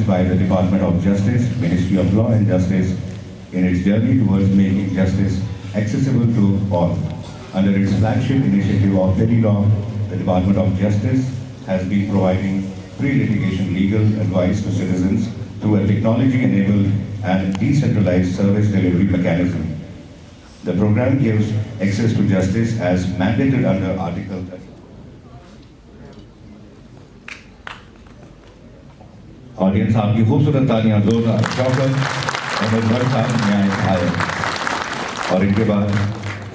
efforts by the Department of Justice, Ministry of Law and Justice in its journey towards making justice accessible to all. Under its flagship initiative of TeleLaw, the Department of Justice has been providing pre-litigation legal advice to citizens through a technology-enabled and decentralized service delivery mechanism. The program gives access to justice as mandated under Article 30. Audience आपकी खूबसूरत तालियां जोरदार शौकत अहमद भट्ट साहब न्याय सहायक और इनके बाद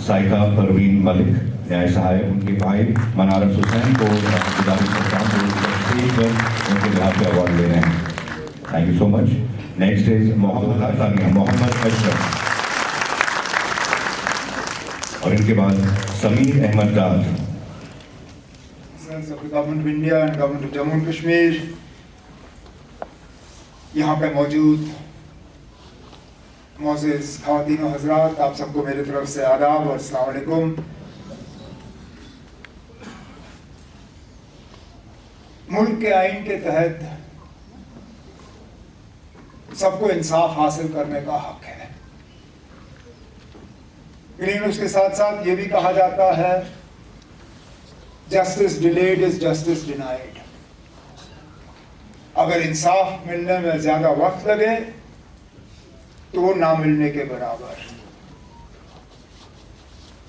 साइका परवीन मलिक न्याय सहायक उनके भाई मनारस हुसैन को गुजारिश करता हूं स्टेज पर उनके बिहाफ पे अवार्ड ले रहे हैं। Thank you so much. Next is Mohammad Ashraf और इनके बाद Sameer Ahmed Dad. Government of India and government of Jammu and Kashmir, यहाँ पे मौजूद मोअज़्ज़िज़ ख़वातीन और हज़रात, आप सबको मेरी तरफ से आदाब और अस्सलाम वालेकुम। मुल्क के आइन के तहत सबको इंसाफ हासिल करने का हक है, लेकिन उसके साथ साथ ये भी कहा जाता है justice delayed is justice denied. अगर इंसाफ मिलने में ज्यादा वक्त लगे तो वो ना मिलने के बराबर।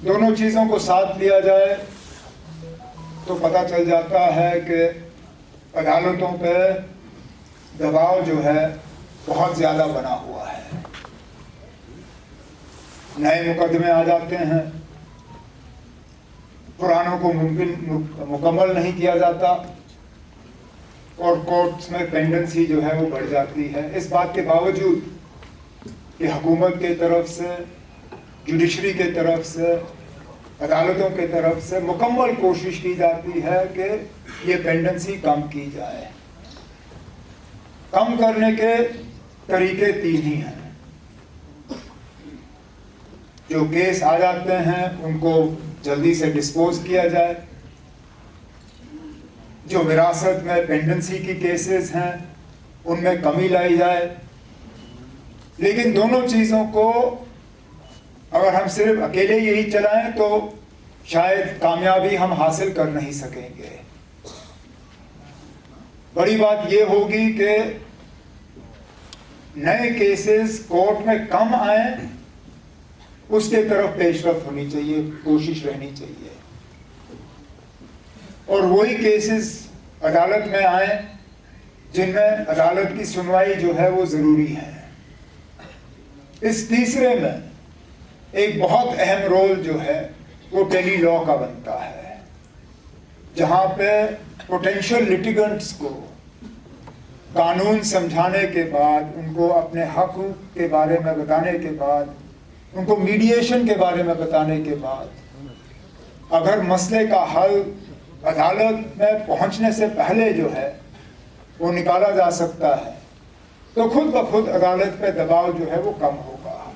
दोनों चीजों को साथ लिया जाए तो पता चल जाता है कि अदालतों पे दबाव जो है बहुत ज्यादा बना हुआ है। नए मुकदमे आ जाते हैं, पुरानों को मुकम्मल नहीं किया जाता और कोर्ट्स में पेंडेंसी जो है वो बढ़ जाती है। इस बात के बावजूद कि हुकूमत के तरफ से, जुडिशरी के तरफ से, अदालतों के तरफ से मुकम्मल कोशिश की जाती है कि ये पेंडेंसी कम की जाए। कम करने के तरीके तीन ही हैं। जो केस आ जाते हैं उनको जल्दी से डिस्पोज किया जाए, जो विरासत में पेंडेंसी की केसेस हैं उनमें कमी लाई जाए। लेकिन दोनों चीज़ों को अगर हम सिर्फ अकेले यही चलाएं तो शायद कामयाबी हम हासिल कर नहीं सकेंगे। बड़ी बात यह होगी कि नए केसेस कोर्ट में कम आए, उसके तरफ पेशरफ्त होनी चाहिए, कोशिश रहनी चाहिए, और वही केसेस अदालत में आए जिनमें अदालत की सुनवाई जो है वो जरूरी है। इस तीसरे में एक बहुत अहम रोल जो है वो टेली लॉ का बनता है, जहां पे पोटेंशियल लिटिगेंट्स को कानून समझाने के बाद, उनको अपने हक के बारे में बताने के बाद, उनको मीडिएशन के बारे में बताने के बाद, अगर मसले का हल अदालत में पहुंचने से पहले जो है वो निकाला जा सकता है तो खुद ब खुद अदालत पे दबाव जो है वो कम होगा।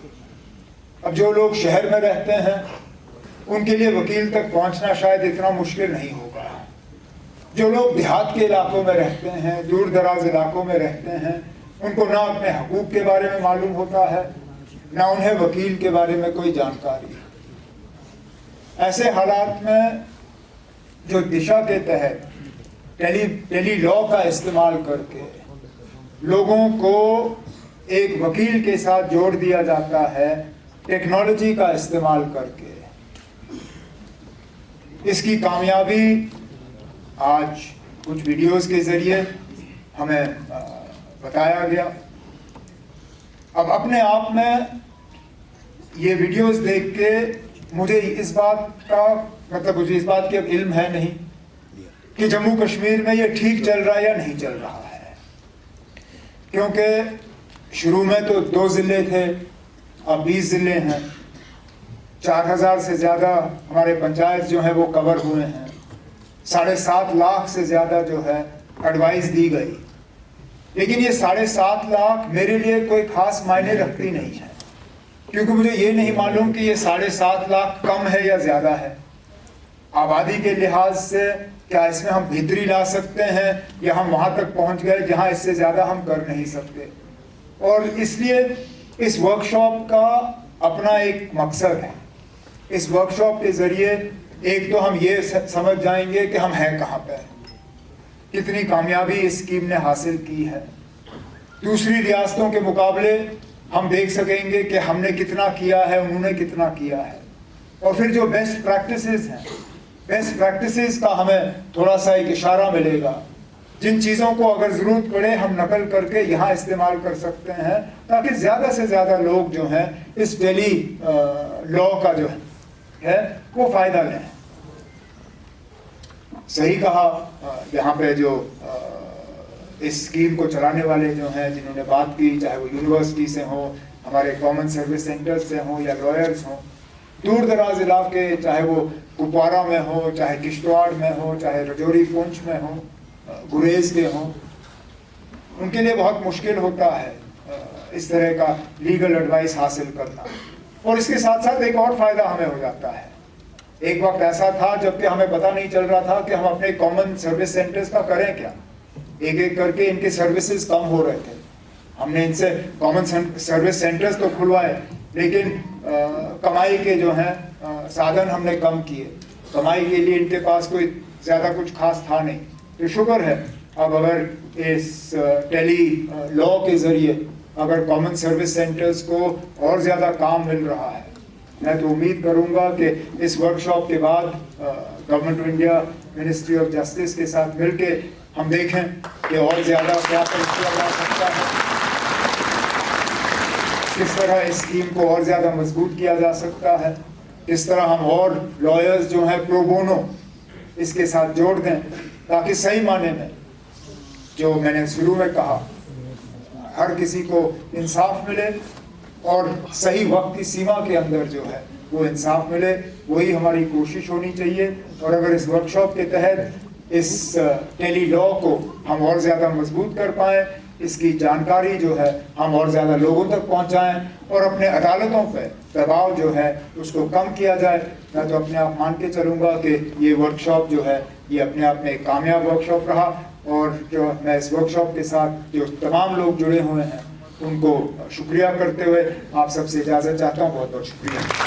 अब जो लोग शहर में रहते हैं उनके लिए वकील तक पहुंचना शायद इतना मुश्किल नहीं होगा। जो लोग देहात के इलाकों में रहते हैं, दूर दराज इलाकों में रहते हैं, उनको ना अपने हकूक के बारे में मालूम होता है, ना उन्हें वकील के बारे में कोई जानकारी। ऐसे हालात में जो दिशा के तहत टेली लॉ का इस्तेमाल करके लोगों को एक वकील के साथ जोड़ दिया जाता है, टेक्नोलॉजी का इस्तेमाल करके, इसकी कामयाबी आज कुछ वीडियोस के जरिए हमें बताया गया। अब अपने आप में ये वीडियोस देख के मुझे इस बात की अब इल्म है नहीं कि जम्मू कश्मीर में ये ठीक चल रहा है या नहीं चल रहा है, क्योंकि शुरू में तो 2 ज़िले थे, अब 20 ज़िले हैं, 4000 से ज़्यादा हमारे पंचायत जो हैं वो कवर हुए हैं, 7.5 लाख से ज़्यादा जो है एडवाइस दी गई। लेकिन ये 7.5 लाख मेरे लिए कोई खास मायने रखती नहीं है, क्योंकि मुझे ये नहीं मालूम कि ये 7.5 लाख कम है या ज़्यादा है। आबादी के लिहाज से क्या इसमें हम बेहतरी ला सकते हैं, या हम वहाँ तक पहुँच गए जहाँ इससे ज़्यादा हम कर नहीं सकते। और इसलिए इस वर्कशॉप का अपना एक मकसद है। इस वर्कशॉप के ज़रिए एक तो हम ये समझ जाएंगे कि हम हैं कहाँ पे, कितनी कामयाबी इस स्कीम ने हासिल की है। दूसरी रियासतों के मुकाबले हम देख सकेंगे कि हमने कितना किया है, उन्होंने कितना किया है। और फिर जो बेस्ट प्रैक्टिसेस हैं, बेस्ट प्रैक्टिसेस का हमें थोड़ा सा एक इशारा मिलेगा, जिन चीज़ों को अगर ज़रूरत पड़े हम नकल करके यहाँ इस्तेमाल कर सकते हैं, ताकि ज़्यादा से ज़्यादा लोग जो हैं इस टेली लॉ का जो है वो फ़ायदा लें। सही कहा यहाँ पे जो इस स्कीम को चलाने वाले जो हैं, जिन्होंने बात की, चाहे वो यूनिवर्सिटी से हो, हमारे कॉमन सर्विस सेंटर्स से हो, या लॉयर्स हों, दूर दराज इलाके, चाहे वो कुपवारा में हो, चाहे किश्तवाड़ में हो, चाहे रजौरी पुंछ में हो, गुरेज के हों, उनके लिए बहुत मुश्किल होता है इस तरह का लीगल एडवाइस हासिल करना। और इसके साथ साथ एक और फ़ायदा हमें हो जाता है। एक वक्त ऐसा था जबकि हमें पता नहीं चल रहा था कि हम अपने कॉमन सर्विस सेंटर्स का करें क्या। एक एक करके इनके सर्विसेज कम हो रहे थे। हमने इनसे कॉमन सर्विस सेंटर्स तो खुलवाए, लेकिन कमाई के जो हैं साधन हमने कम किए। कमाई के लिए इनके पास कोई ज़्यादा कुछ खास था नहीं। तो शुक्र है अब अगर इस टेली लॉ के ज़रिए अगर कॉमन सर्विस सेंटर्स को और ज़्यादा काम मिल रहा है, मैं तो उम्मीद करूंगा कि इस वर्कशॉप के बाद government of India, ministry of justice के साथ मिलके हम देखें कि और ज़्यादा क्या किया जा सकता है, किस तरह इस स्कीम को और ज़्यादा मजबूत किया जा सकता है, किस तरह हम और लॉयर्स जो हैं प्रो बोनो इसके साथ जोड़ दें, ताकि सही माने में जो मैंने शुरू में कहा, हर किसी को इंसाफ मिले और सही वक्त की सीमा के अंदर जो है वो इंसाफ मिले। वही हमारी कोशिश होनी चाहिए। और अगर इस वर्कशॉप के तहत इस टेली लॉ को हम और ज़्यादा मजबूत कर पाएँ, इसकी जानकारी जो है हम और ज़्यादा लोगों तक पहुंचाएं, और अपने अदालतों पे दबाव जो है उसको कम किया जाए, मैं तो अपने आप मान के चलूँगा कि ये वर्कशॉप जो है ये अपने आप में एक कामयाब वर्कशॉप रहा। और जो मैं इस वर्कशॉप के साथ जो तमाम लोग जुड़े हुए हैं उनको शुक्रिया करते हुए आप सबसे इजाज़त चाहता हूँ। बहुत बहुत शुक्रिया।